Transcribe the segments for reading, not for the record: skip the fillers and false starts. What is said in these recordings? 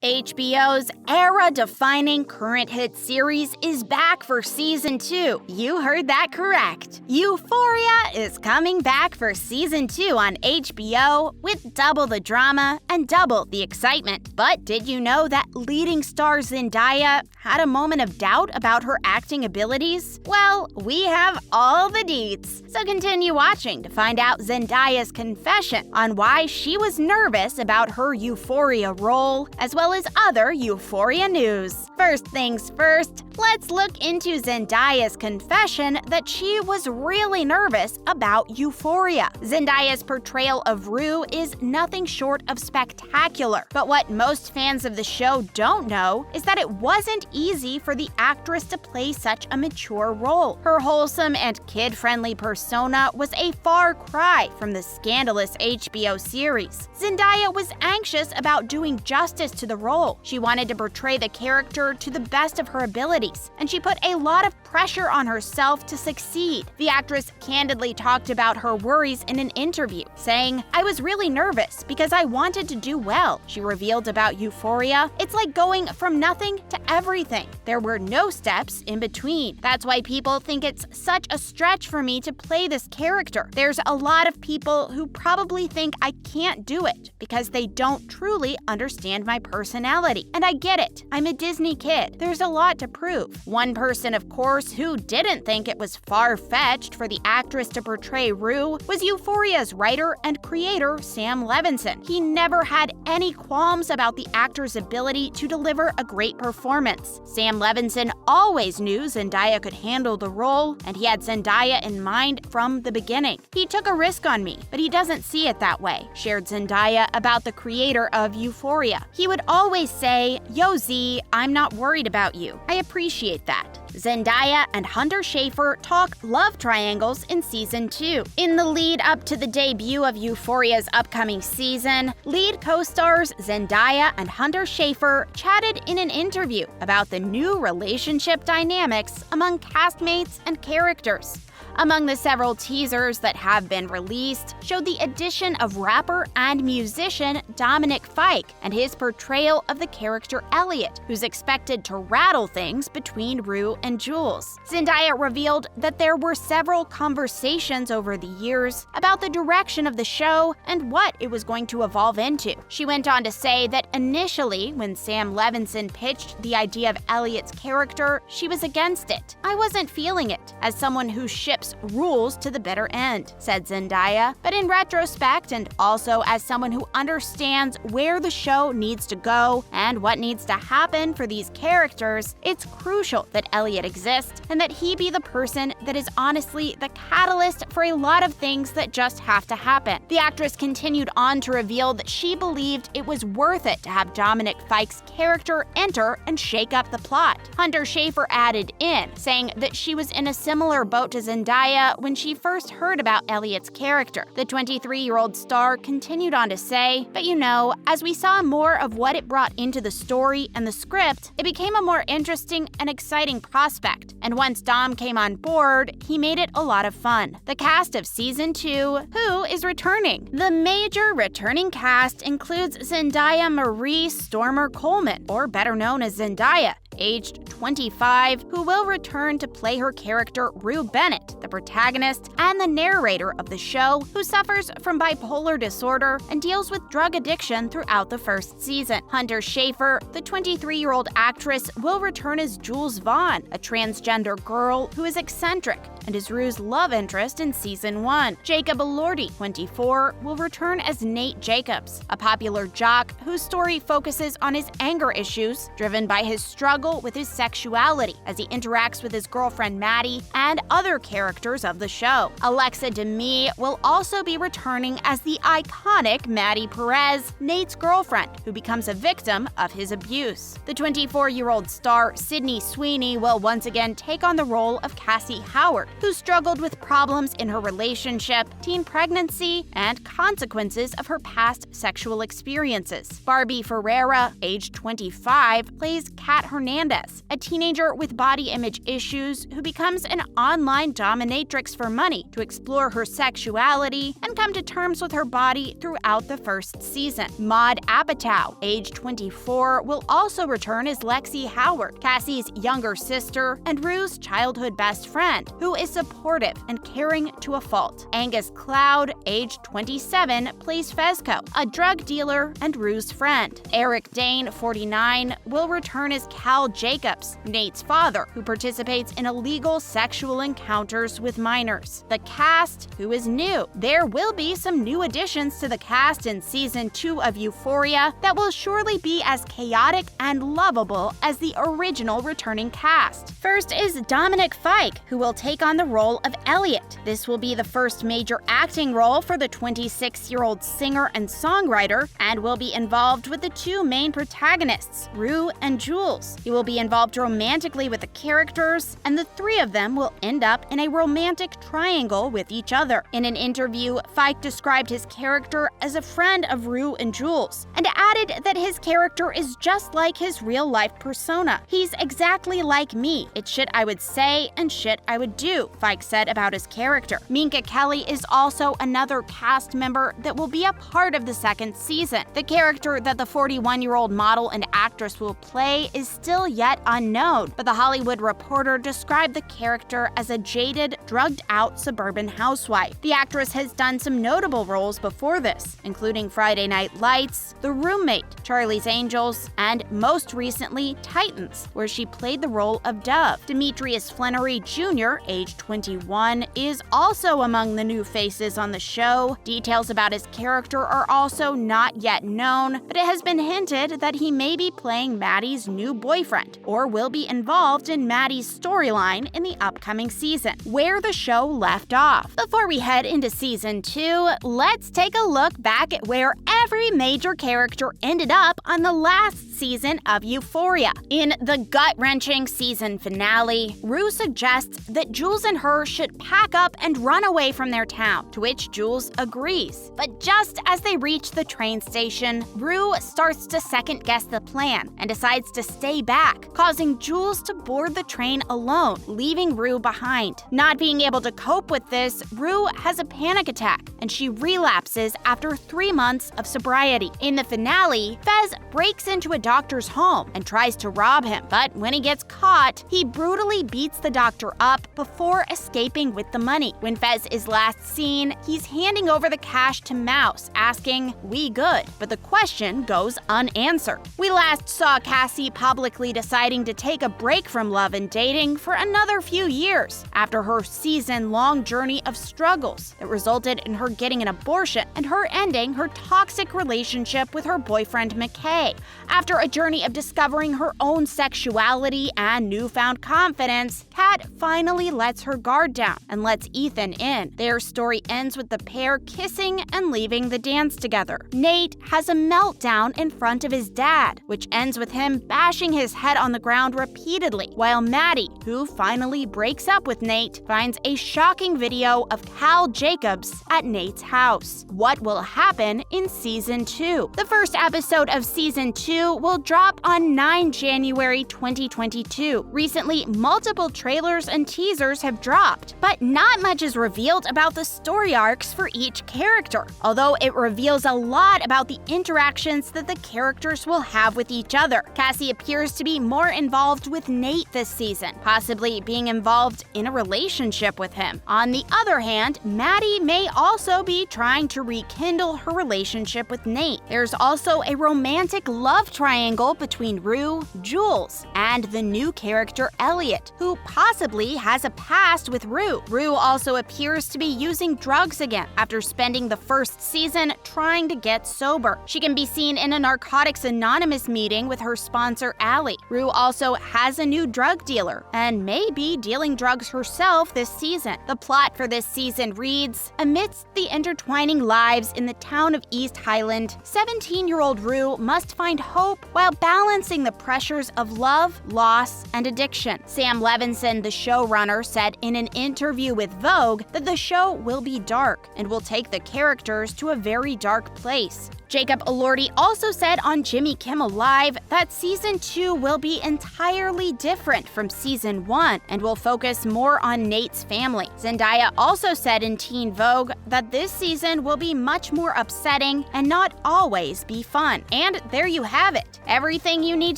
HBO's era-defining current hit series is back for season 2. You heard that correct. Euphoria is coming back for season 2 on HBO with double the drama and double the excitement. But did you know that leading star Zendaya had a moment of doubt about her acting abilities? Well, we have all the deets. So continue watching to find out Zendaya's confession on why she was nervous about her Euphoria role, as well as other Euphoria news. First things first, let's look into Zendaya's confession that she was really nervous about Euphoria. Zendaya's portrayal of Rue is nothing short of spectacular, but what most fans of the show don't know is that it wasn't easy for the actress to play such a mature role. Her wholesome and kid-friendly persona was a far cry from the scandalous HBO series. Zendaya was anxious about doing justice to the role. She wanted to portray the character to the best of her abilities, and she put a lot of pressure on herself to succeed. The actress candidly talked about her worries in an interview, saying, "I was really nervous because I wanted to do well." She revealed about Euphoria, "It's like going from nothing to everything. There were no steps in between. That's why people think it's such a stretch for me to play this character. There's a lot of people who probably think I can't do it because they don't truly understand my personality. And I get it. I'm a Disney kid. There's a lot to prove." One person, of course, who didn't think it was far-fetched for the actress to portray Rue was Euphoria's writer and creator, Sam Levinson. He never had any qualms about the actor's ability to deliver a great performance. Sam Levinson always knew Zendaya could handle the role, and he had Zendaya in mind from the beginning. "He took a risk on me, but he doesn't see it that way," shared Zendaya about the creator of Euphoria. "He would always say, 'Yo, Z, I'm not worried about you.' I appreciate that." Zendaya and Hunter Schafer talk love triangles in season 2. In the lead up to the debut of Euphoria's upcoming season, lead co-stars Zendaya and Hunter Schafer chatted in an interview about the new relationship dynamics among castmates and characters. Among the several teasers that have been released showed the addition of rapper and musician Dominic Fike and his portrayal of the character Elliot, who's expected to rattle things between Rue and Jules. Zendaya revealed that there were several conversations over the years about the direction of the show and what it was going to evolve into. She went on to say that initially, when Sam Levinson pitched the idea of Elliot's character, she was against it. "I wasn't feeling it, as someone who ships rules to the bitter end," said Zendaya. But in retrospect, and also as someone who understands where the show needs to go and what needs to happen for these characters, it's crucial that Elliot exist and that he be the person that is honestly the catalyst for a lot of things that just have to happen. The actress continued on to reveal that she believed it was worth it to have Dominic Fike's character enter and shake up the plot. Hunter Schafer added in, saying that she was in a similar boat to Zendaya when she first heard about Elliot's character. The 23-year-old star continued on to say, "But you know, as we saw more of what it brought into the story and the script, it became a more interesting and exciting prospect. And once Dom came on board, he made it a lot of fun." The cast of season 2, who is returning? The major returning cast includes Zendaya Marie Stormer Coleman, or better known as Zendaya, aged 25, who will return to play her character Rue Bennett, the protagonist and the narrator of the show, who suffers from bipolar disorder and deals with drug addiction throughout the first season. Hunter Schafer, the 23-year-old actress, will return as Jules Vaughn, a transgender girl who is eccentric and is Rue's love interest in season 1. Jacob Elordi, 24, will return as Nate Jacobs, a popular jock whose story focuses on his anger issues driven by his struggle with his sexuality as he interacts with his girlfriend Maddie and other characters of the show. Alexa Demie will also be returning as the iconic Maddie Perez, Nate's girlfriend, who becomes a victim of his abuse. The 24-year-old star Sydney Sweeney will once again take on the role of Cassie Howard, who struggled with problems in her relationship, teen pregnancy, and consequences of her past sexual experiences. Barbie Ferreira, age 25, plays Kat Hernandez, Hernandez, a teenager with body image issues who becomes an online dominatrix for money to explore her sexuality and come to terms with her body throughout the first season. Maude Apatow, age 24, will also return as Lexi Howard, Cassie's younger sister and Rue's childhood best friend, who is supportive and caring to a fault. Angus Cloud, age 27, plays Fezco, a drug dealer and Rue's friend. Eric Dane, 49, will return as Cal Jacobs, Nate's father, who participates in illegal sexual encounters with minors. The cast, who is new. There will be some new additions to the cast in Season 2 of Euphoria that will surely be as chaotic and lovable as the original returning cast. First is Dominic Fike, who will take on the role of Elliot. This will be the first major acting role for the 26-year-old singer and songwriter and will be involved with the two main protagonists, Rue and Jules. He will be involved romantically with the characters, and the three of them will end up in a romantic triangle with each other. In an interview, Fike described his character as a friend of Rue and Jules, and added that his character is just like his real-life persona. He's exactly like me. It's shit I would say and shit I would do, Fike said about his character. Minka Kelly is also another cast member that will be a part of the second season. The character that the 41-year-old model and actress will play is still yet unknown, but The Hollywood Reporter described the character as a jaded, drugged-out suburban housewife. The actress has done some notable roles before this, including Friday Night Lights, The Roommate, Charlie's Angels, and most recently, Titans, where she played the role of Dove. Demetrius Flannery Jr., age 21, is also among the new faces on the show. Details about his character are also not yet known, but it has been hinted that he may be playing Maddie's new boyfriend, or will be involved in Maddie's storyline in the upcoming season, where the show left off. Before we head into Season 2, let's take a look back at where every major character ended up on the last season of Euphoria. In the gut-wrenching season finale, Rue suggests that Jules and her should pack up and run away from their town, to which Jules agrees. But just as they reach the train station, Rue starts to second-guess the plan and decides to stay back, causing Jules to board the train alone, leaving Rue behind. Not being able to cope with this, Rue has a panic attack, and she relapses after 3 months of sobriety. In the finale, Fez breaks into a doctor's home and tries to rob him, but when he gets caught, he brutally beats the doctor up before escaping with the money. When Fez is last seen, he's handing over the cash to Mouse, asking, "We good?" But the question goes unanswered. We last saw Cassie publicly deciding to take a break from love and dating for another few years after her season-long journey of struggles that resulted in her getting an abortion and her ending her toxic relationship with her boyfriend McKay. After a journey of discovering her own sexuality and newfound confidence, Kat finally lets her guard down and lets Ethan in. Their story ends with the pair kissing and leaving the dance together. Nate has a meltdown in front of his dad, which ends with him bashing his head on the ground repeatedly, while Maddie, who finally breaks up with Nate, finds a shocking video of Cal Jacobs at Nate's house. What will happen in Season 2? The first episode of Season 2 will drop on 9 January 2022. Recently, multiple trailers and teasers have dropped, but not much is revealed about the story arcs for each character, although it reveals a lot about the interactions that the characters will have with each other. Cassie appears to be more involved with Nate this season, possibly being involved in a relationship with him. On the other hand, Maddie may also be trying to rekindle her relationship with Nate. There's also a romantic love triangle between Rue, Jules, and the new character Elliot, who possibly has a past with Rue. Rue also appears to be using drugs again after spending the first season trying to get sober. She can be seen in a Narcotics Anonymous meeting with her sponsor Allie. Rue also has a new drug dealer and may be dealing drugs herself this season. The plot for this season reads, amidst the intertwining lives in the town of East Highland, 17-year-old Rue must find hope while balancing the pressures of love, loss, and addiction. Sam Levinson, the showrunner, said in an interview with Vogue that the show will be dark and will take the characters to a very dark place. Jacob Elordi also said on Jimmy Kimmel Live that Season 2 will be entirely different from Season 1 and will focus more on Nate's family. Zendaya also said in Teen Vogue that this season will be much more upsetting and not always be fun. And there you have it. Everything you need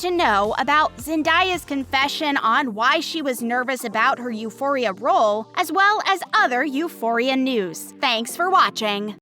to know about Zendaya's confession on why she was nervous about her Euphoria role, as well as other Euphoria news. Thanks for watching.